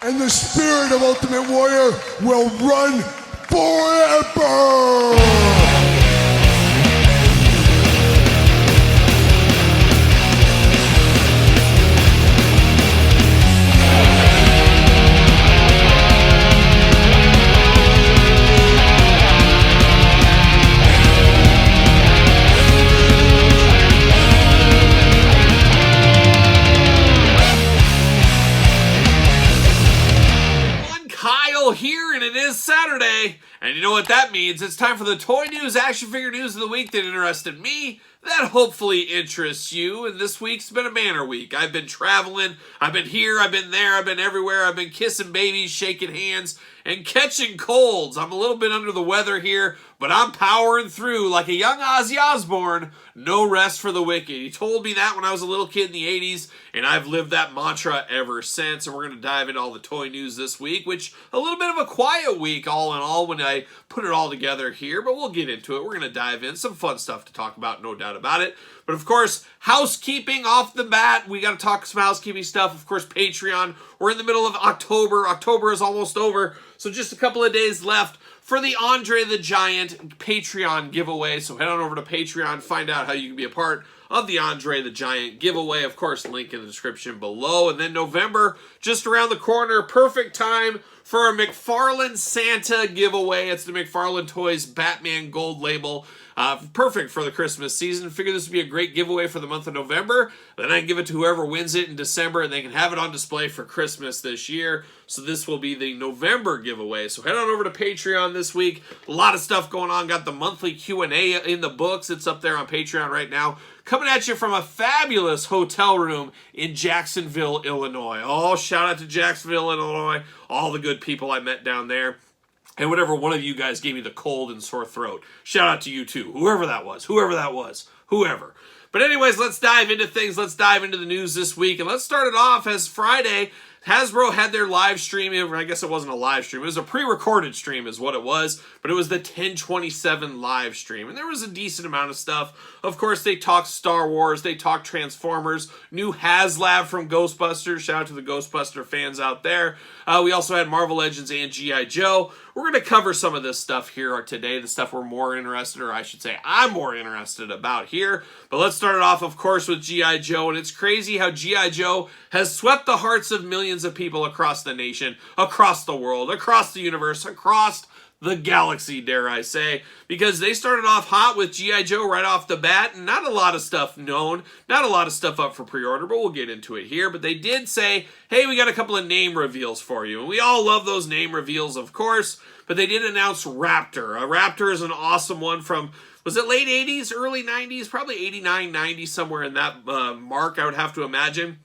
and the spirit of Ultimate Warrior will run forever! Here, and it is Saturday, and you know what that means. It's time for the toy news, action figure news of the week that interested me, that hopefully interests you. And this week's been a banner week. I've been traveling, I've been here, I've been there, I've been everywhere. I've been kissing babies, shaking hands, and catching colds. I'm a little bit under the weather here, but I'm powering through like a young Ozzy Osbourne. No rest for the wicked. He told me that when I was a little kid in the 80s, and I've lived that mantra ever since. And we're going to dive into all the toy news this week, which a little bit of a quiet week all in all when I put it all together here, but we'll get into it. We're going to dive in. Some fun stuff to talk about, no doubt about it. But of course, housekeeping off the bat. We got to talk some housekeeping stuff. Of course, Patreon. We're in the middle of October. October is almost over, so just a couple of days left for the Andre the Giant Patreon giveaway. So head on over to Patreon, find out how you can be a part of the Andre the Giant giveaway. Of course, link in the description below. And then November, just around the corner, perfect time for a McFarlane Santa giveaway. It's the McFarlane Toys Batman Gold Label. Perfect for the Christmas season. Figure this would be a great giveaway for the month of November. Then I can give it to whoever wins it in December, and they can have it on display for Christmas this year. So this will be the November giveaway. So head on over to Patreon this week. A lot of stuff going on. Got the monthly Q&A in the books. It's up there on Patreon right now. Coming at you from a fabulous hotel room in Jacksonville, Illinois. Oh, shout out to Jacksonville, Illinois. All the good people I met down there. And whatever one of you guys gave me the cold and sore throat. Shout out to you too. Whoever that was. Whoever. But anyways, let's dive into things. Let's dive into the news this week. And let's start it off as Friday. Hasbro had their live stream. I guess it wasn't a live stream. It was a pre-recorded stream is what it was. But it was the 1027 live stream. And there was a decent amount of stuff. Of course, they talked Star Wars. They talked Transformers. New Haslab from Ghostbusters. Shout out to the Ghostbuster fans out there. We also had Marvel Legends and GI Joe. We're going to cover some of this stuff here today. The stuff we're more interested, or I should say I'm more interested about here. But let's start it off, of course, with GI Joe. And it's crazy how GI Joe has swept the hearts of millions of people across the nation, across the world, across the universe, across the galaxy, dare I say, because they started off hot with G.I. Joe right off the bat, and not a lot of stuff known, not a lot of stuff up for pre-order, but we'll get into it here. But they did say, hey, we got a couple of name reveals for you, and we all love those name reveals, of course, but they did announce Raptor. A Raptor is an awesome one from, was it late 80s, early 90s, probably 89, 90, somewhere in that mark, I would have to imagine.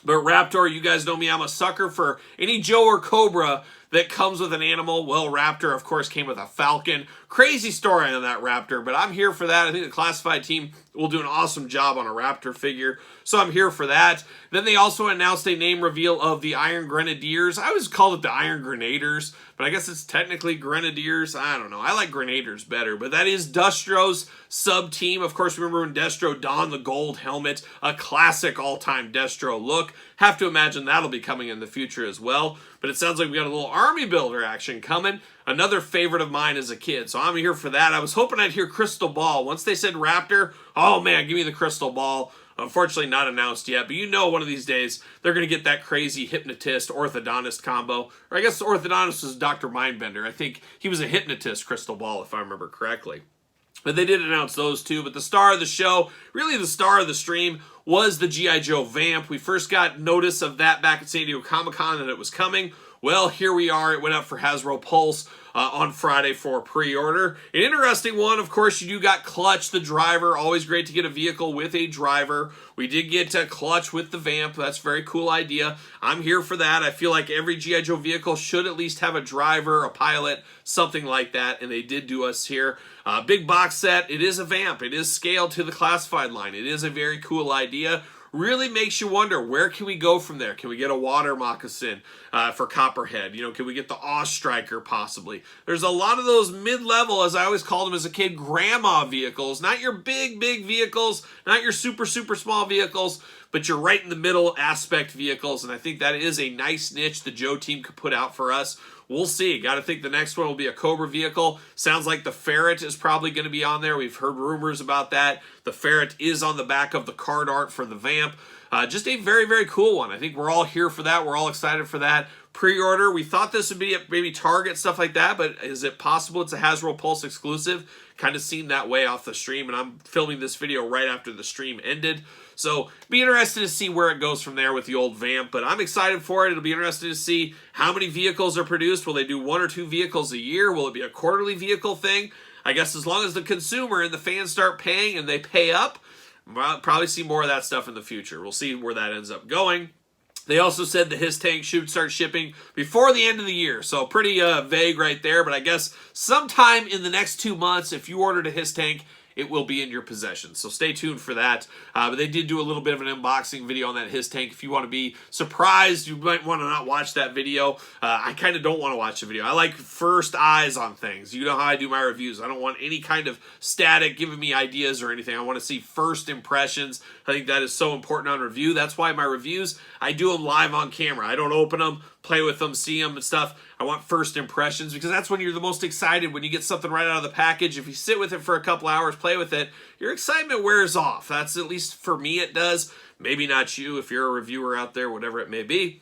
But Raptor, you guys know me, I'm a sucker for any Joe or Cobra that comes with an animal. Well, Raptor, of course, came with a falcon. Crazy story on that Raptor, but I'm here for that. I think the classified team will do an awesome job on a Raptor figure, so I'm here for that. Then they also announced a name reveal of the Iron Grenadiers. I always called it the Iron Grenaders, but I guess it's technically Grenadiers. I don't know. I like Grenaders better, but that is Destro's sub-team. Of course, remember when Destro donned the gold helmet, a classic all-time Destro look. Have to imagine that'll be coming in the future as well, but it sounds like we got a little army builder action coming. Another favorite of mine as a kid, so I'm here for that. I was hoping I'd hear Crystal Ball. Once they said Raptor, oh man, give me the Crystal Ball. Unfortunately, not announced yet, but you know one of these days they're going to get that crazy hypnotist orthodontist combo. Or I guess the orthodontist was Dr. Mindbender. I think he was a hypnotist, Crystal Ball, if I remember correctly. But they did announce those two. But the star of the show, really the star of the stream, was the G.I. Joe Vamp. We first got notice of that back at San Diego Comic-Con that it was coming. Well, here we are. It went up for Hasbro Pulse on Friday for pre-order. An interesting one, of course, you do got Clutch, the driver. Always great to get a vehicle with a driver. We did get Clutch with the Vamp. That's a very cool idea. I'm here for that. I feel like every G.I. Joe vehicle should at least have a driver, a pilot, something like that, and they did do us here. Big box set. It is a Vamp. It is scaled to the classified line. It is a very cool idea. really makes you wonder, where can we go from there? Can we get a water moccasin for Copperhead? You know, can we get the Awe Striker possibly? There's a lot of those mid-level, as I always called them as a kid, grandma vehicles. Not your big vehicles, not your super small vehicles, but you're right in the middle aspect vehicles, and I think that is a nice niche the Joe team could put out for us. We'll see. Got to think the next one will be a Cobra vehicle. Sounds like the Ferret is probably going to be on there. We've heard rumors about that. The Ferret is on the back of the card art for the Vamp. Just a very cool one. I think we're all here for that. We're all excited for that. Pre-order, we thought this would be at maybe Target, stuff like that, but is it possible it's a Hasbro Pulse exclusive? Kind of seemed that way off the stream, and I'm filming this video right after the stream ended. So, be interested to see where it goes from there with the old Vamp, but I'm excited for it. It'll be interesting to see how many vehicles are produced. Will they do 1 or 2 vehicles a year? Will it be a quarterly vehicle thing? I guess as long as the consumer and the fans start paying and they pay up, we'll probably see more of that stuff in the future. We'll see where that ends up going. They also said the His Tank should start shipping before the end of the year, so pretty vague right there, but I guess sometime in the next 2 months, if you ordered a His Tank, it will be in your possession. So stay tuned for that. But they did do a little bit of an unboxing video on that His Tank. If you want to be surprised, you might want to not watch that video. I kind of don't want to watch the video. I like first eyes on things. You know how I do my reviews. I don't want any kind of static giving me ideas or anything. I want to see first impressions. I think that is so important on review. That's why my reviews, I do them live on camera. I don't open them, play with them, see them and stuff. I want first impressions because that's when you're the most excited, when you get something right out of the package. If you sit with it for a couple hours, play with it, your excitement wears off. That's, at least for me, it does. Maybe not you if you're a reviewer out there, whatever it may be.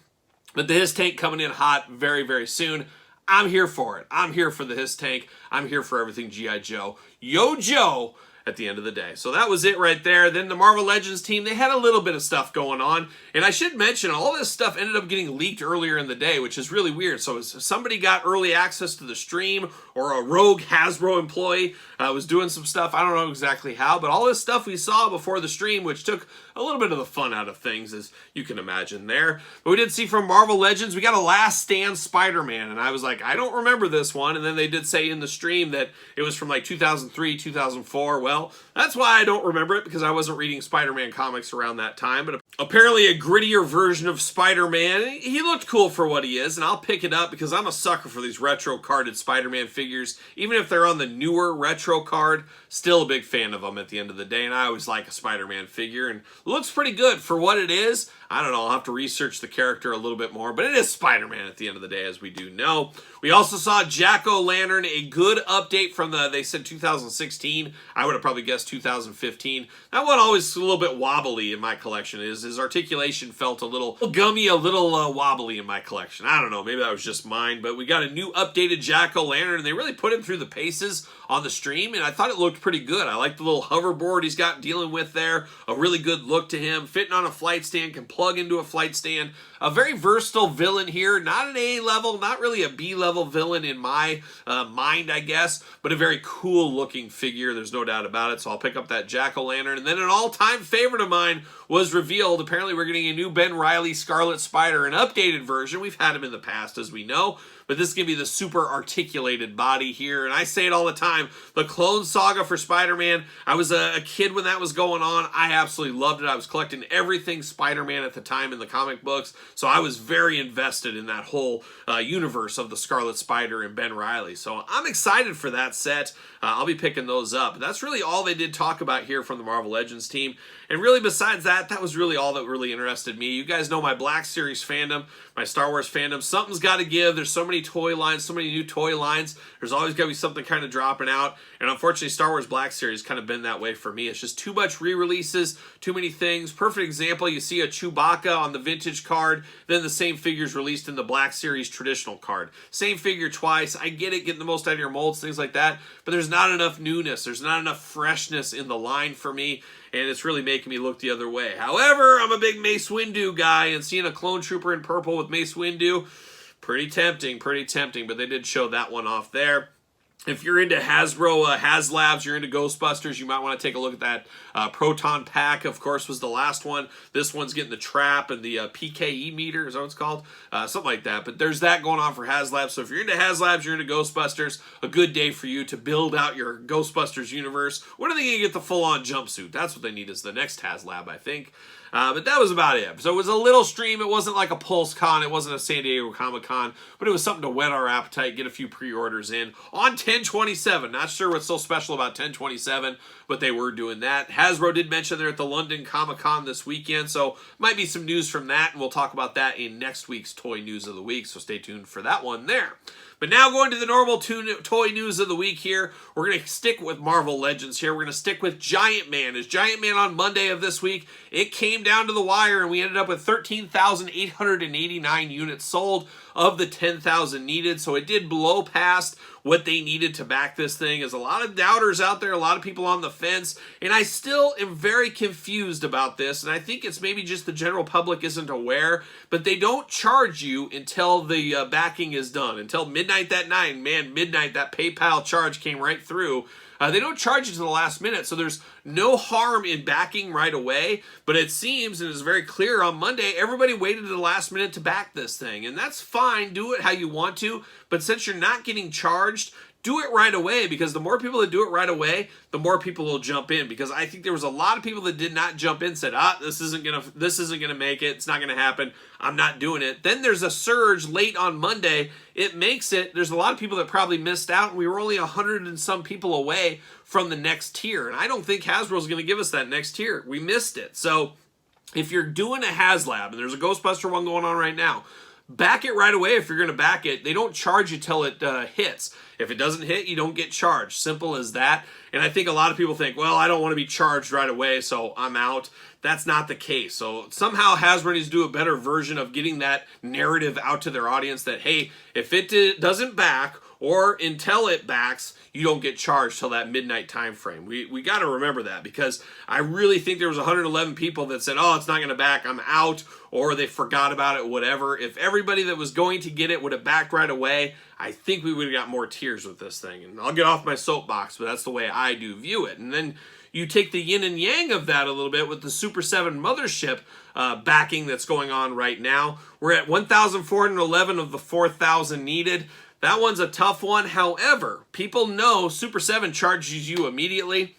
But the His Tank coming in hot very soon. I'm here for it. I'm here for the His Tank. I'm here for everything GI Joe. Yo Joe! At the end of the day. So that was it right there. Then the Marvel Legends team, they had a little bit of stuff going on. And I should mention, all this stuff ended up getting leaked earlier in the day, which is really weird. So somebody got early access to the stream, or a rogue Hasbro employee was doing some stuff. I don't know exactly how, but all this stuff we saw before the stream, which took a little bit of the fun out of things, as you can imagine there. But we did see from Marvel Legends, we got a Last Stand Spider-Man. And I was like, I don't remember this one. And then they did say in the stream that it was from like 2003, 2004. Well, that's why I don't remember it, because I wasn't reading Spider-Man comics around that time. But apparently a grittier version of Spider-Man. He looked cool for what he is, and I'll pick it up because I'm a sucker for these retro carded Spider-Man figures. Even if they're on the newer retro card, still a big fan of them at the end of the day, and I always like a Spider-Man figure, and looks pretty good for what it is. I don't know, I'll have to research the character a little bit more, but it is Spider-Man at the end of the day, as we do know. We also saw Jack-O-Lantern, a good update from they said 2016. I would have probably guessed 2015. That one always a little bit wobbly in my collection. His articulation felt a little gummy, a little wobbly in my collection. I don't know, maybe that was just mine, but we got a new updated Jack-O-Lantern, and they really put him through the paces on the stream, and I thought it looked pretty good. I like the little hoverboard he's got dealing with there. A really good look to him. Fitting on a flight stand, can plug into a flight stand. A very versatile villain here. Not an A level, not really a B level villain in my mind, I guess, but a very cool looking figure. There's no doubt about it, so I'll pick up that Jack-O-Lantern. And then an all-time favorite of mine was revealed. Apparently we're getting a new Ben Reilly Scarlet Spider, an updated version. We've had him in the past, as we know, but this is going to be the super articulated body here. And I say it all the time, the Clone Saga for Spider-Man, I was a kid when that was going on. I absolutely loved it. I was collecting everything Spider-Man at the time in the comic books, so I was very invested in that whole universe of the Scarlet Spider and Ben Reilly. So I'm excited for that set. I'll be picking those up. But that's really all they did talk about here from the Marvel Legends team. And really, besides that, that was really all that really interested me. You guys know my Black Series fandom, my Star Wars fandom. Something's got to give. There's so many toy lines, so many new toy lines. There's always got to be something kind of dropping out. And unfortunately, Star Wars Black Series kind of been that way for me. It's just too much re-releases, too many things. Perfect example, you see a Chewbacca on the vintage card, then the same figure's released in the Black Series traditional card. Same figure twice. I get it, getting the most out of your molds, things like that, but there's not enough newness. There's not enough freshness in the line for me, and it's really making me look the other way. However, I'm a big Mace Windu guy, and seeing a clone trooper in purple with Mace Windu, pretty tempting, but they did show that one off there. If you're into Hasbro Haslabs, you're into Ghostbusters, you might want to take a look at that. Proton Pack, of course, was the last one. This one's getting the trap and the PKE meter, is that what it's called? Something like that. But there's that going on for Haslab. So if you're into Haslabs, you're into Ghostbusters, a good day for you to build out your Ghostbusters universe. When are they going to get the full-on jumpsuit? That's what they need is the next Haslab, I think. But that was about it. So it was a little stream. It wasn't like a Pulse Con. It wasn't a San Diego Comic-Con. But it was something to whet our appetite, get a few pre-orders in on 10/27. Not sure what's so special about 10/27, but they were doing that. Hasbro did mention they're at the London Comic-Con this weekend, so might be some news from that, and we'll talk about that in next week's Toy News of the Week, so stay tuned for that one there. But now going to the normal toy news of the week here, we're going to stick with Marvel Legends here. We're going to stick with Giant Man. As Giant Man on Monday of this week, it came down to the wire, and we ended up with 13,889 units sold of the 10,000 needed. So it did blow past what they needed to back this thing. There's a lot of doubters out there, a lot of people on the fence, and I still am very confused about this, and I think it's maybe just the general public isn't aware, but they don't charge you until the backing is done, until midnight that night. Man, midnight, that PayPal charge came right through. They don't charge you to the last minute, so there's no harm in backing right away, but it seems, and it's very clear on Monday, everybody waited to the last minute to back this thing, and that's fine. Do it how you want to, but since you're not getting charged, do it right away, because the more people that do it right away, the more people will jump in, because I think there was a lot of people that did not jump in, said, this isn't gonna make it, it's not gonna happen, I'm not doing it. Then there's a surge late on Monday, it makes it, there's a lot of people that probably missed out, and we were only 100 and some people away from the next tier, and I don't think Hasbro's gonna give us that next tier. We missed it. So if you're doing a Haslab, and there's a Ghostbuster one going on right now, back it right away if you're going to back it. They don't charge you till it hits. If it doesn't hit, you don't get charged. Simple as that. And I think a lot of people think, well, I don't want to be charged right away, so I'm out. That's not the case. So somehow Hasbro needs to do a better version of getting that narrative out to their audience that, hey, if it doesn't back or until it backs, you don't get charged till that midnight time frame. We got to remember that, because I really think there was 111 people that said, oh, it's not going to back, I'm out, or they forgot about it, whatever. If everybody that was going to get it would have backed right away, I think we would have got more tiers with this thing. And I'll get off my soapbox, but that's the way I do view it. And then you take the yin and yang of that a little bit with the Super 7 Mothership backing that's going on right now. We're at 1,411 of the 4,000 needed. That one's a tough one. However, people know Super 7 charges you immediately.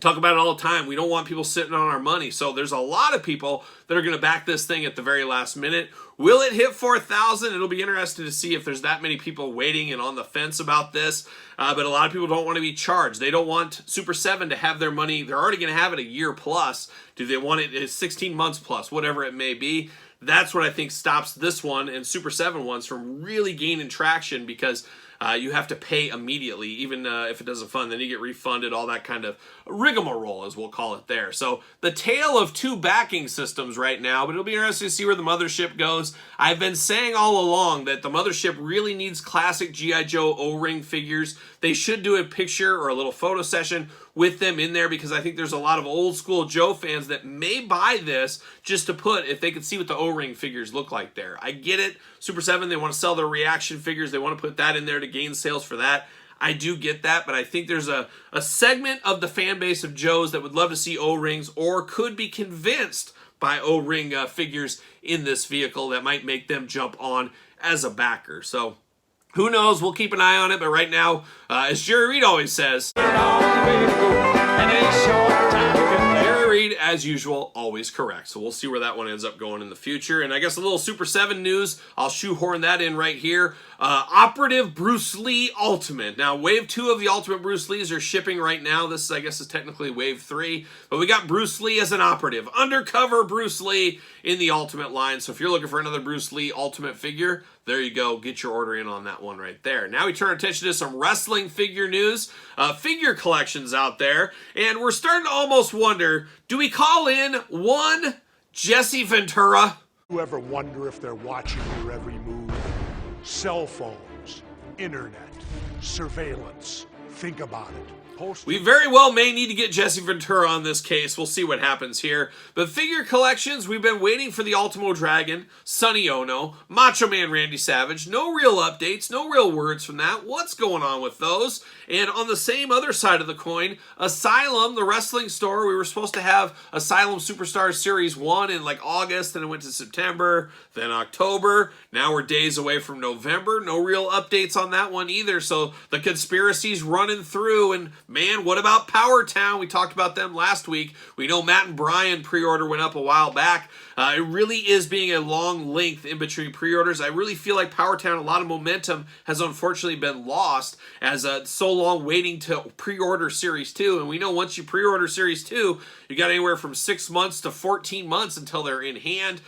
Talk about it all the time. We don't want people sitting on our money. So there's a lot of people that are going to back this thing at the very last minute. Will it hit 4,000? It'll be interesting to see if there's that many people waiting and on the fence about this. But a lot of people don't want to be charged. They don't want Super 7 to have their money. They're already going to have it a year plus. Do they want it 16 months plus, whatever it may be? That's what I think stops this one and Super 7 ones from really gaining traction, because you have to pay immediately, even if it doesn't fund, then you get refunded, all that kind of rigmarole, as we'll call it there. So the tale of two backing systems right now, but it'll be interesting to see where the Mothership goes. I've been saying all along that the Mothership really needs classic GI Joe O-ring figures. They should do a picture or a little photo session with them in there, because I think there's a lot of old school Joe fans that may buy this just to put, if they could see what the O-ring figures look like there. I get it. Super 7, they want to sell their reaction figures. They want to put that in there to gain sales for that. I do get that, but I think there's a segment of the fan base of Joes that would love to see O-rings or could be convinced by O-ring figures in this vehicle that might make them jump on as a backer. So who knows? We'll keep an eye on it, but right now, as Jerry Reed always says, Jerry Reed, as usual, always correct. So we'll see where that one ends up going in the future. And I guess a little Super 7 news, I'll shoehorn that in right here. Operative Bruce Lee Ultimate. Now, Wave 2 of the Ultimate Bruce Lees are shipping right now. This, I guess, is technically Wave 3. But we got Bruce Lee as an operative. Undercover Bruce Lee in the Ultimate line. So if you're looking for another Bruce Lee Ultimate figure, there you go. Get your order in on that one right there. Now we turn our attention to some wrestling figure news. Figure collections out there. And we're starting to almost wonder, do we call in one Jesse Ventura? You ever wonder if they're watching your every move? Cell phones, internet, surveillance. Think about it. We very well may need to get Jesse Ventura on this case. We'll see what happens here. But figure collections, we've been waiting for the Ultimo Dragon, Sonny Ono, Macho Man Randy Savage. No real updates, no real words from that. What's going on with those? And on the same other side of the coin, Asylum, the wrestling store. We were supposed to have Asylum Superstars Series 1 in like August, then it went to September, then October. Now we're days away from November. No real updates on that one either. So the conspiracy's running through. And man, what about Power Town? We talked about them last week. We know Matt and Brian pre-order went up a while back. It really is being a long length in between pre-orders. I really feel like Power Town, a lot of momentum has unfortunately been lost as so long waiting to pre-order Series 2. And we know once you pre-order Series 2, you got anywhere from 6 months to 14 months until they're in hand.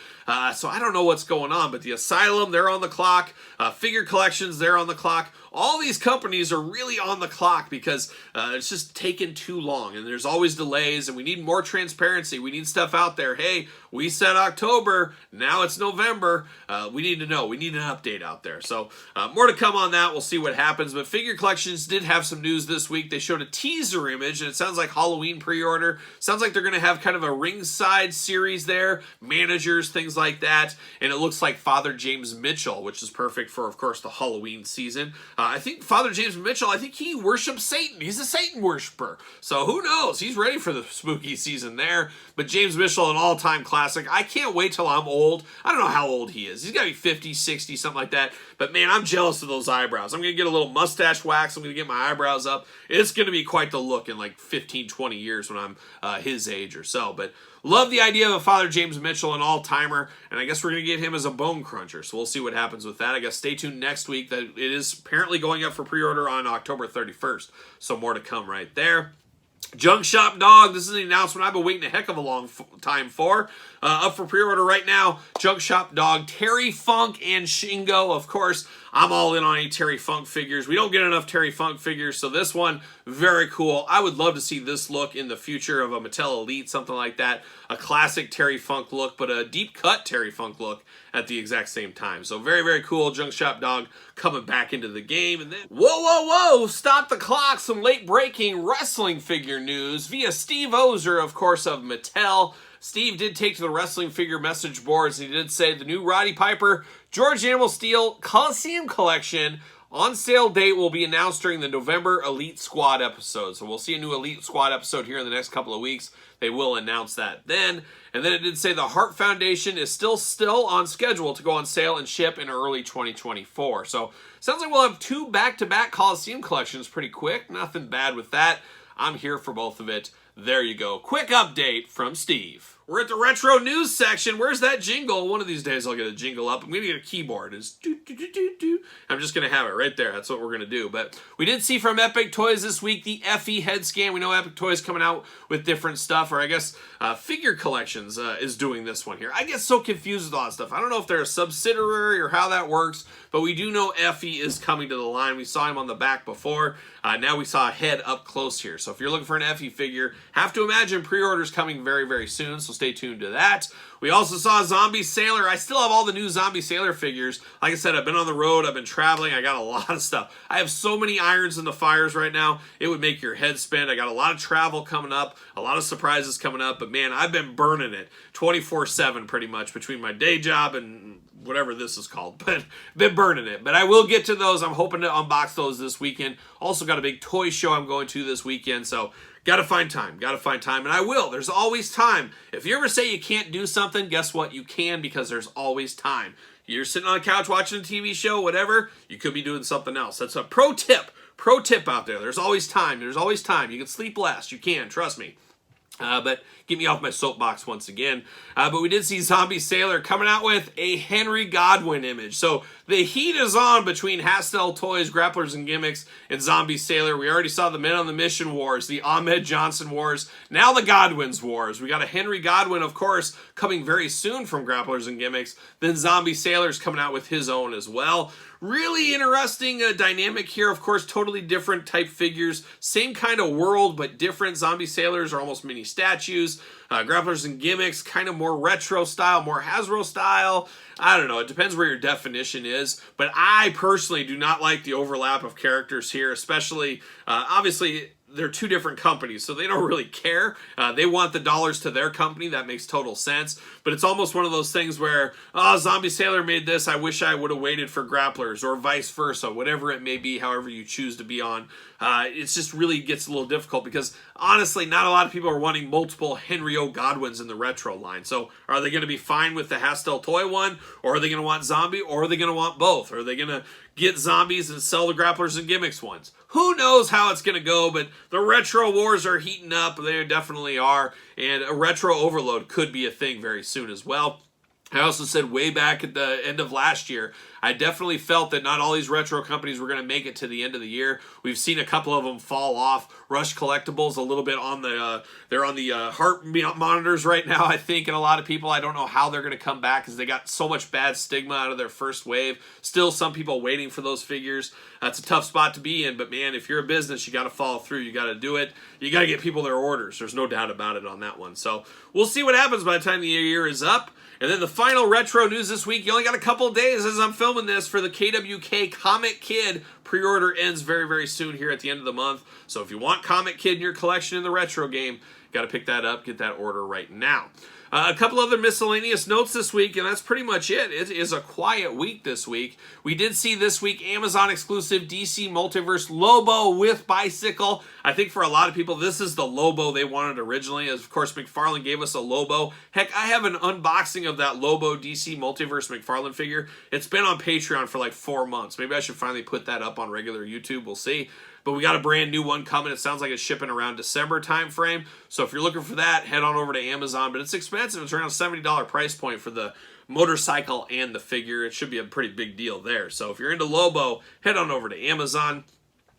So I don't know what's going on, but the Asylum, they're on the clock. Figure Collections, they're on the clock. All these companies are really on the clock because it's just taken too long, and there's always delays, and we need more transparency. We need stuff out there. Hey, we said October, now it's November. We need to know. We need an update out there. So more to come on that. We'll see what happens. But Figure Collections did have some news this week. They showed a teaser image, and it sounds like Halloween pre-order. Sounds like they're going to have kind of a ringside series there, managers, things like that. And it looks like Father James Mitchell, which is perfect for, of course, the Halloween season. I think Father James Mitchell, I think he worships Satan. He's a Satan worshiper. So who knows? He's ready for the spooky season there. But James Mitchell, an all-time classic. I can't wait till I'm old. I don't know how old he is. He's got to be 50, 60, something like that. But man, I'm jealous of those eyebrows. I'm going to get a little mustache wax. I'm going to get my eyebrows up. It's going to be quite the look in like 15, 20 years when I'm his age or so. But love the idea of a Father James Mitchell, an all-timer, and I guess we're going to get him as a bone cruncher, so we'll see what happens with that. I guess stay tuned next week. That it is apparently going up for pre-order on October 31st, so more to come right there. Junk Shop Dog, this is an announcement I've been waiting a heck of a long time for. Up for pre-order right now, Junk Shop Dog, Terry Funk and Shingo. Of course, I'm all in on any Terry Funk figures. We don't get enough Terry Funk figures, so this one, very cool. I would love to see this look in the future of a Mattel Elite, something like that. A classic Terry Funk look, but a deep cut Terry Funk look at the exact same time. So very, very cool. Junk Shop Dog coming back into the game. And then, whoa, stop the clock. Some late breaking wrestling figure news via Steve Ozer, of course, of Mattel. Steve did take to the wrestling figure message boards. And he did say the new Roddy Piper, George Animal Steel Coliseum Collection on sale date will be announced during the November Elite Squad episode. So we'll see a new Elite Squad episode here in the next couple of weeks. They will announce that then. And then it did say the Hart Foundation is still on schedule to go on sale and ship in early 2024. So sounds like we'll have 2 back-to-back Coliseum collections pretty quick. Nothing bad with that. I'm here for both of it. There you go. Quick update from Steve. We're at the retro news section. Where's that jingle? One of these days I'll get a jingle up. I'm going to get a keyboard. It's do. I'm just going to have it right there. That's what we're going to do. But we did see from Epic Toys this week the FE head scan. We know Epic Toys coming out with different stuff, or I guess Figure Collections is doing this one here. I get so confused with all that stuff. I don't know if they're a subsidiary or how that works, but we do know FE is coming to the line. We saw him on the back before. Now we saw a head up close here. So if you're looking for an FE figure, have to imagine pre-orders coming very, very soon. So stay tuned to that. We also saw Zombie Sailor. I still have all the new Zombie Sailor figures. Like I said, I've been on the road. I've been traveling. I got a lot of stuff. I have so many irons in the fires right now. It would make your head spin. I got a lot of travel coming up, a lot of surprises coming up. But man, I've been burning it 24/7 pretty much between my day job and whatever this is called, but been burning it. But I will get to those. I'm hoping to unbox those this weekend. Also got a big toy show I'm going to this weekend, so gotta find time, and I will. There's always time. If you ever say you can't do something, guess what? You can, because there's always time. You're sitting on a couch watching a TV show, whatever, you could be doing something else. That's a pro tip out there. There's always time. You can sleep less. You can, trust me. But get me off my soapbox once again. But we did see Zombie Sailor coming out with a Henry Godwinn image. So the heat is on between Hasbro Toys, Grapplers and Gimmicks, and Zombie Sailor. We already saw the Men on the Mission Wars, the Ahmed Johnson Wars, now the Godwinns Wars. We got a Henry Godwinn, of course, coming very soon from Grapplers and Gimmicks. Then Zombie Sailor's coming out with his own as well. Really interesting dynamic here. Of course, totally different type figures. Same kind of world, but different. Zombie Sailors are almost mini statues. Grapplers and Gimmicks, kind of more retro style, more Hasbro style. I don't know. It depends where your definition is. But I personally do not like the overlap of characters here, especially, obviously, they're two different companies, so they don't really care. They want the dollars to their company. That makes total sense. But it's almost one of those things where, oh, Zombie Sailor made this. I wish I would have waited for Grapplers, or vice versa, whatever it may be, however you choose to be on. It's just really gets a little difficult because, honestly, not a lot of people are wanting multiple Henry O. Godwins in the retro line. So are they going to be fine with the Hastel toy one, or are they going to want Zombie, or are they going to want both? Or are they going to get Zombies and sell the Grapplers and Gimmicks ones? Who knows how it's going to go, but the retro wars are heating up. They definitely are, and a retro overload could be a thing very soon as well. I also said way back at the end of last year, I definitely felt that not all these retro companies were going to make it to the end of the year. We've seen a couple of them fall off. Rush Collectibles a little bit on the, they're on the heart monitors right now, I think, and a lot of people, I don't know how they're going to come back because they got so much bad stigma out of their first wave. Still some people waiting for those figures. That's a tough spot to be in, but man, if you're a business, you got to follow through. You got to do it. You got to get people their orders. There's no doubt about it on that one. So we'll see what happens by the time the year is up. And then the final retro news this week, you only got a couple days as I'm filming this for the KWK Comic Kid. Pre-order ends very, very soon here at the end of the month. So if you want Comic Kid in your collection in the retro game, got to pick that up, get that order right now. A couple other miscellaneous notes this week, and that's pretty much it. It is a quiet week this week. We did see this week Amazon exclusive DC Multiverse Lobo with bicycle. I think for a lot of people, this is the Lobo they wanted originally. As of course, McFarlane gave us a Lobo. Heck, I have an unboxing of that Lobo DC Multiverse McFarlane figure. It's been on Patreon for like 4 months. Maybe I should finally put that up on regular YouTube. We'll see. But we got a brand new one coming. It sounds like it's shipping around December time frame. So if you're looking for that, head on over to Amazon. But it's expensive. It's around a $70 price point for the motorcycle and the figure. It should be a pretty big deal there. So if you're into Lobo, head on over to Amazon.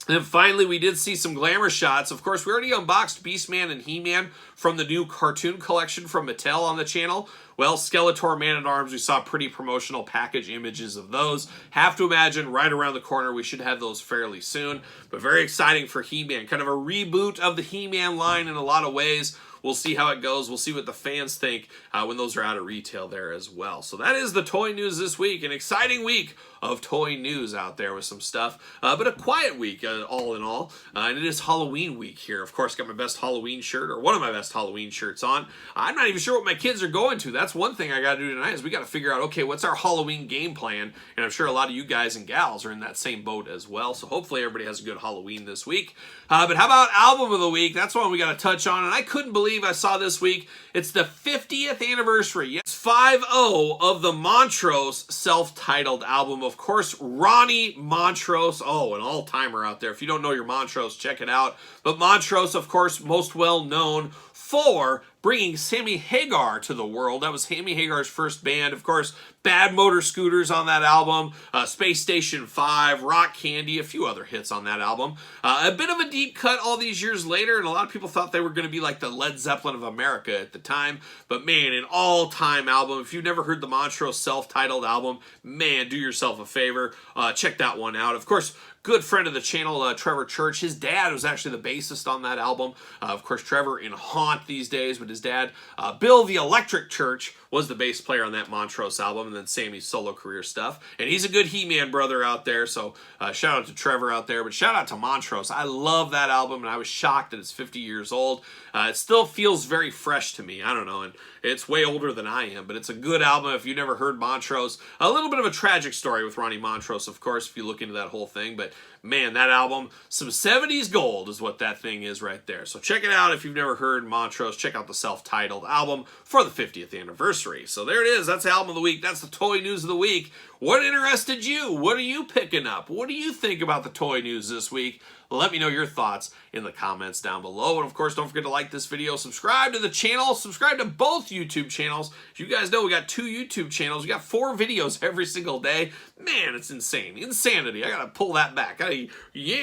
And then finally, we did see some glamour shots. Of course, we already unboxed Beastman and He-Man from the new cartoon collection from Mattel on the channel. Well, Skeletor, Man-at-Arms, we saw pretty promotional package images of those. Have to imagine right around the corner we should have those fairly soon. But very exciting for He-Man. Kind of a reboot of the He-Man line in a lot of ways. We'll see how it goes. We'll see what the fans think when those are out of retail there as well. So that is the toy news this week. An exciting week of toy news out there with some stuff. But a quiet week all in all. And it is Halloween week here. Of course, got my best Halloween shirt, or one of my best Halloween shirts on. I'm not even sure what my kids are going to. That's one thing I got to do tonight is we got to figure out, okay, what's our Halloween game plan? And I'm sure a lot of you guys and gals are in that same boat as well. So hopefully everybody has a good Halloween this week. But how about album of the week? That's one we got to touch on. And I couldn't believe I saw this week. It's the 50th anniversary. Yes, 5-0 of the Montrose self-titled album. Of course, Ronnie Montrose. Oh, an all-timer out there. If you don't know your Montrose, check it out. But Montrose, of course, most well known for bringing Sammy Hagar to the world. That was Sammy Hagar's first band. Of course, Bad Motor Scooters on that album, Space Station 5, Rock Candy, a few other hits on that album. A bit of a deep cut all these years later, and a lot of people thought they were going to be like the Led Zeppelin of America at the time. But man, an all-time album. If you've never heard the Montrose self-titled album, man, do yourself a favor. Check that one out. Of course, good friend of the channel, Trevor Church. His dad was actually the bassist on that album. Of course, Trevor in Haunt these days, but his dad, Bill the Electric Church, was the bass player on that Montrose album, and then Sammy's solo career stuff. And he's a good He-Man brother out there, so shout out to Trevor out there, but shout out to Montrose. I love that album, and I was shocked that it's 50 years old. It still feels very fresh to me. I don't know, and it's way older than I am, but it's a good album if you've never heard Montrose. A little bit of a tragic story with Ronnie Montrose, of course, if you look into that whole thing, but man, that album, some 70s gold is what that thing is right there. So check it out if you've never heard Montrose. Check out the self-titled album for the 50th anniversary. So there it is. That's the album of the week. That's the toy news of the week. What interested you? What are you picking up? What do you think about the toy news this week? Let me know your thoughts in the comments down below. And of course, don't forget to like this video, subscribe to the channel, subscribe to both YouTube channels. As you guys know, we got 2 YouTube channels. We got 4 videos every single day. Man, it's insane. Insanity. I got to pull that back. Got to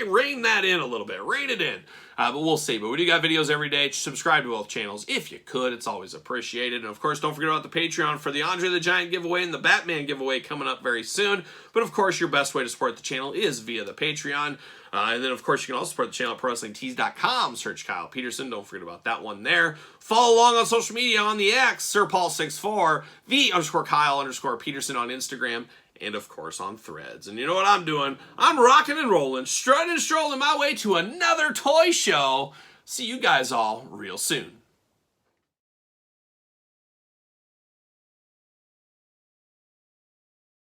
rein that in a little bit. Rein it in. But we'll see. But we do got videos every day. Subscribe to both channels if you could. It's always appreciated. And of course, don't forget about the Patreon for the Andre the Giant giveaway and the Batman giveaway coming up very soon. But of course, your best way to support the channel is via the Patreon. And then, of course, you can also support the channel at ProWrestlingTees.com. Search Kyle Peterson. Don't forget about that one there. Follow along on social media on the X, SirPaul64, the _Kyle_Peterson on Instagram, and of course on Threads. And you know what I'm doing? I'm rocking and rolling, strutting and strolling my way to another toy show. See you guys all real soon.